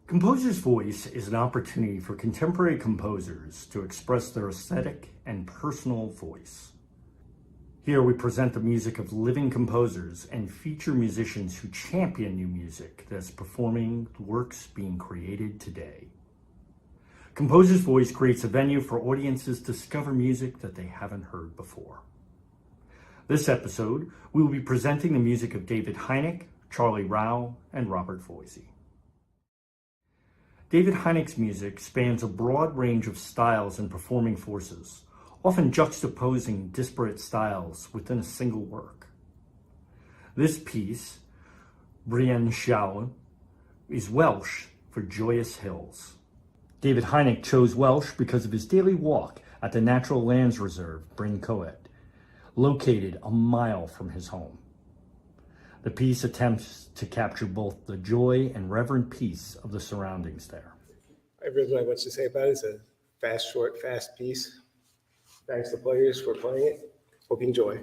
Composer's Voice is an opportunity for contemporary composers to express their aesthetic and personal voice. Here we present the music of living composers and feature musicians who champion new music that's performing the works being created today. Composer's Voice creates a venue for audiences to discover music that they haven't heard before. This episode, we will be presenting the music of David Heinick, Charlie Rauh, and Robert Voisey. David Heinick's music spans a broad range of styles and performing forces, often juxtaposing disparate styles within a single work. This piece, Bryniau Llawen, is Welsh for joyous hills. David Heinick chose Welsh because of his daily walk at the Natural Lands Reserve, Bryniau Llawen, located a mile from his home. The piece attempts to capture both the joy and reverent peace of the surroundings there. I really have much to say about it. It's a fast, short, fast piece. Thanks to the players for playing it. Hope you enjoy.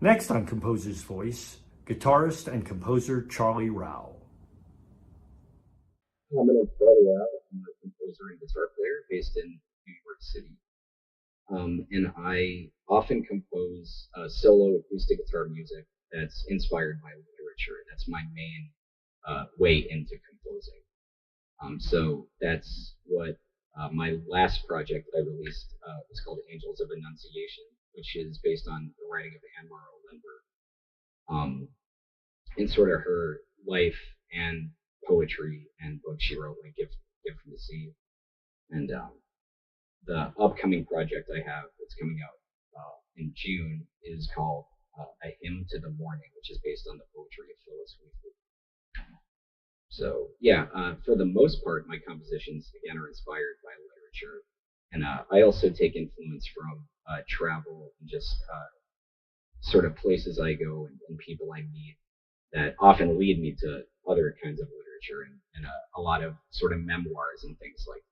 Next on Composer's Voice, guitarist and composer Charlie Rauh. My name is Charlie Rauh. I'm a composer and guitar player based in New York City. And I often compose solo acoustic guitar music that's inspired by literature. That's my main way into composing. So that's what my last project that I released was called Angels of Annunciation, which is based on the writing of Anne Morrow Lindbergh, and sort of her life and poetry and books she wrote, like Gift from the Sea. And the upcoming project I have that's coming out in June is called A Hymn to the Morning, which is based on the poetry of Phyllis Wheatley. So yeah, for the most part, my compositions, again, are inspired by literature. And I also take influence from travel and just sort of places I go and people I meet that often lead me to other kinds of literature and a lot of sort of memoirs and things like that.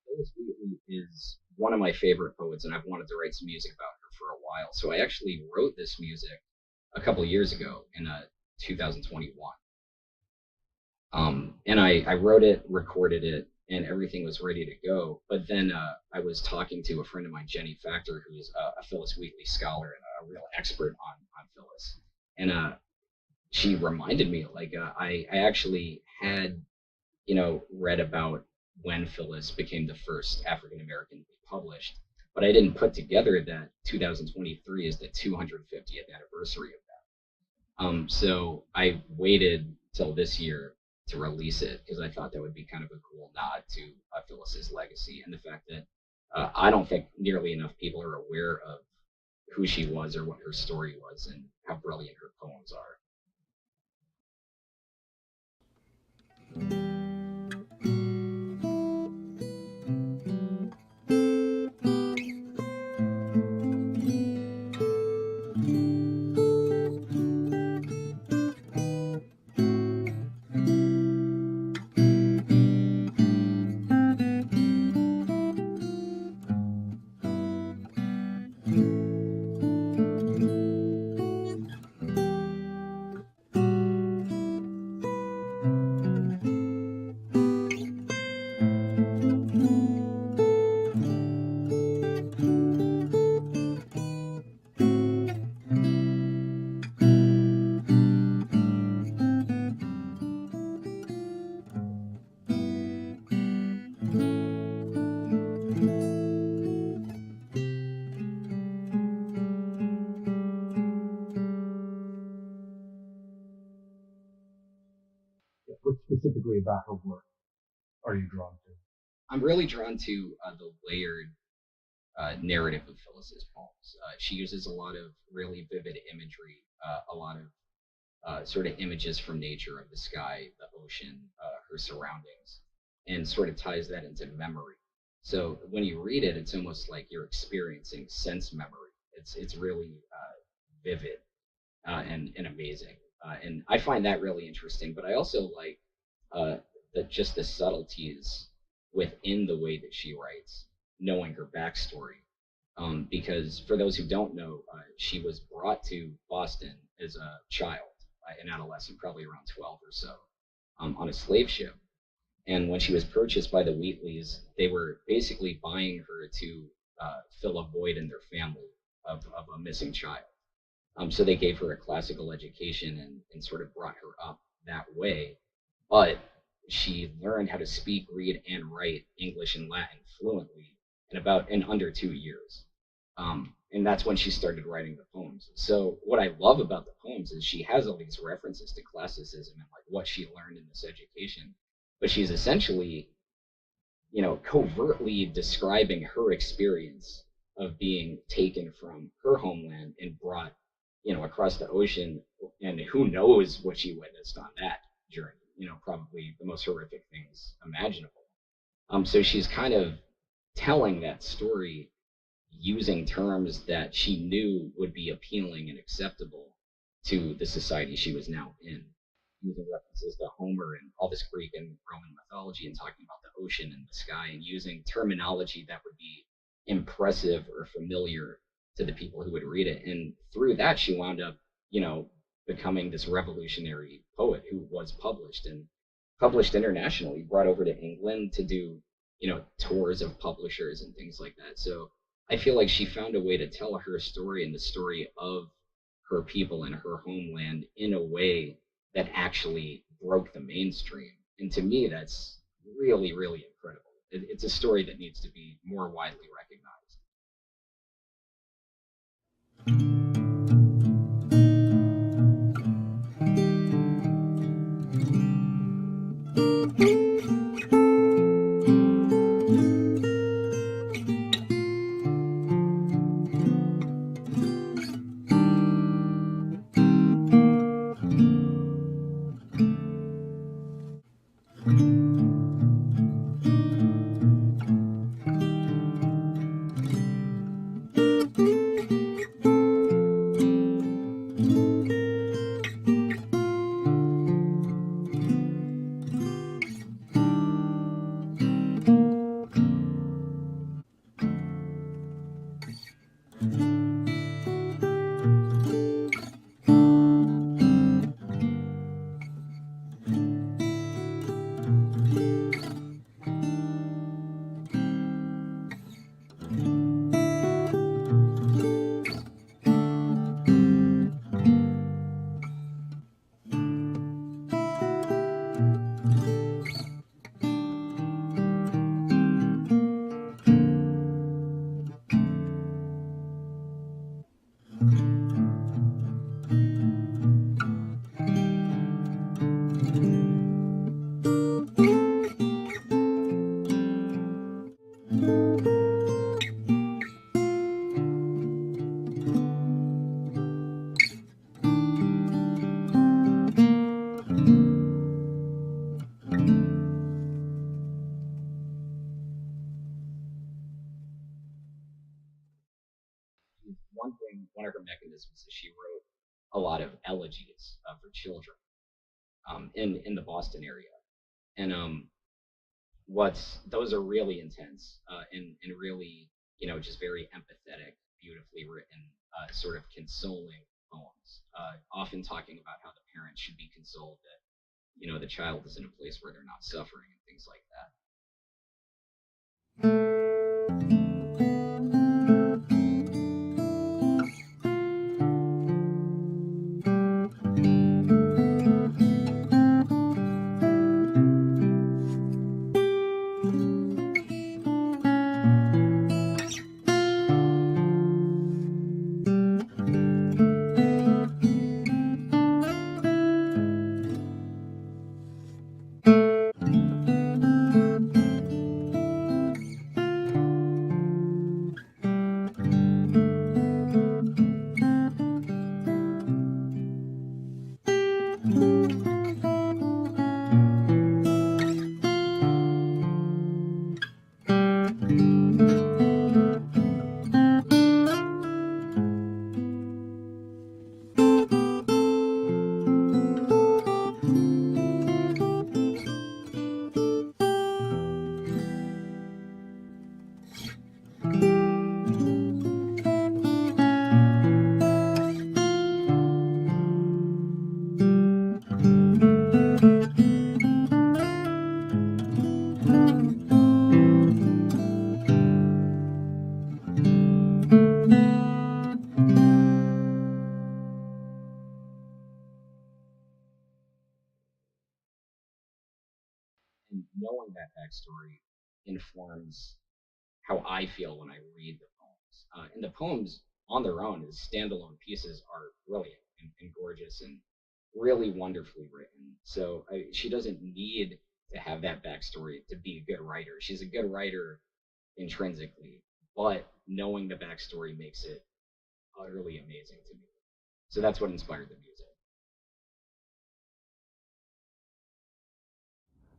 Phyllis Wheatley is one of my favorite poets, and I've wanted to write some music about her for a while. So I actually wrote this music a couple of years ago in 2021. And I wrote it, recorded it, and everything was ready to go. But then I was talking to a friend of mine, Jenny Factor, who's a Phyllis Wheatley scholar and a real expert on Phyllis. And she reminded me, like, I actually had, read about when Phyllis became the first African American to be published, but I didn't put together that 2023 is the 250th anniversary of that. So I waited till this year to release it because I thought that would be kind of a cool nod to Phyllis's legacy and the fact that I don't think nearly enough people are aware of who she was or what her story was and how brilliant her poems are. What specifically about her work are you drawn to? I'm really drawn to the layered narrative of Phyllis's poems. She uses a lot of really vivid imagery, a lot of sort of images from nature of the sky, the ocean, her surroundings, and sort of ties that into memory. So when you read it, it's almost like you're experiencing sense memory. It's really vivid and amazing. And I find that really interesting, but I also like just the subtleties within the way that she writes, knowing her backstory. Because for those who don't know, she was brought to Boston as a child, an adolescent, probably around 12 or so, on a slave ship. And when she was purchased by the Wheatleys, they were basically buying her to fill a void in their family of a missing child. So they gave her a classical education and sort of brought her up that way. But she learned how to speak, read, and write English and Latin fluently in under 2 years. And that's when she started writing the poems. So what I love about the poems is she has all these references to classicism and like what she learned in this education, but she's essentially, covertly describing her experience of being taken from her homeland and brought, across the ocean, and who knows what she witnessed on that journey, probably the most horrific things imaginable. So she's kind of telling that story using terms that she knew would be appealing and acceptable to the society she was now in, using references to Homer and all this Greek and Roman mythology and talking about the ocean and the sky and using terminology that would be impressive or familiar to the people who would read it. And through that, she wound up, becoming this revolutionary poet who was published internationally, brought over to England to do, tours of publishers and things like that. So I feel like she found a way to tell her story and the story of her people and her homeland in a way that actually broke the mainstream. And to me, that's really, really incredible. It's a story that needs to be more widely recognized. this was that she wrote a lot of elegies for children in the Boston area. And those are really intense and really, just very empathetic, beautifully written, sort of consoling poems, often talking about how the parents should be consoled that, the child is in a place where they're not suffering and things like that. And knowing that backstory informs how I feel when I read the poems. And the poems on their own as standalone pieces are brilliant and gorgeous and really wonderfully written. So she doesn't need to have that backstory to be a good writer. She's a good writer intrinsically, but knowing the backstory makes it utterly amazing to me. So that's what inspired the music.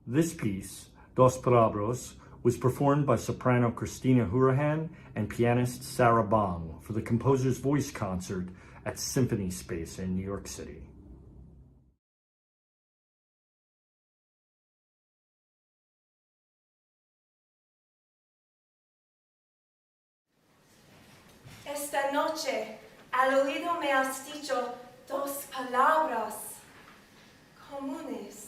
This piece, Dos Palabras, was performed by soprano Christina Hurahan and pianist Sarah Bong for the Composer's Voice concert at Symphony Space in New York City. Esta noche al oído me has dicho dos palabras comunes.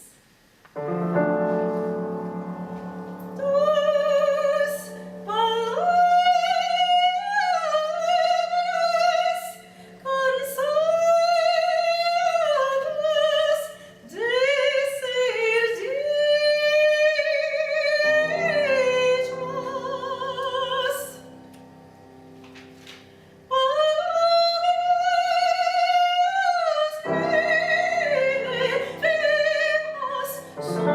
So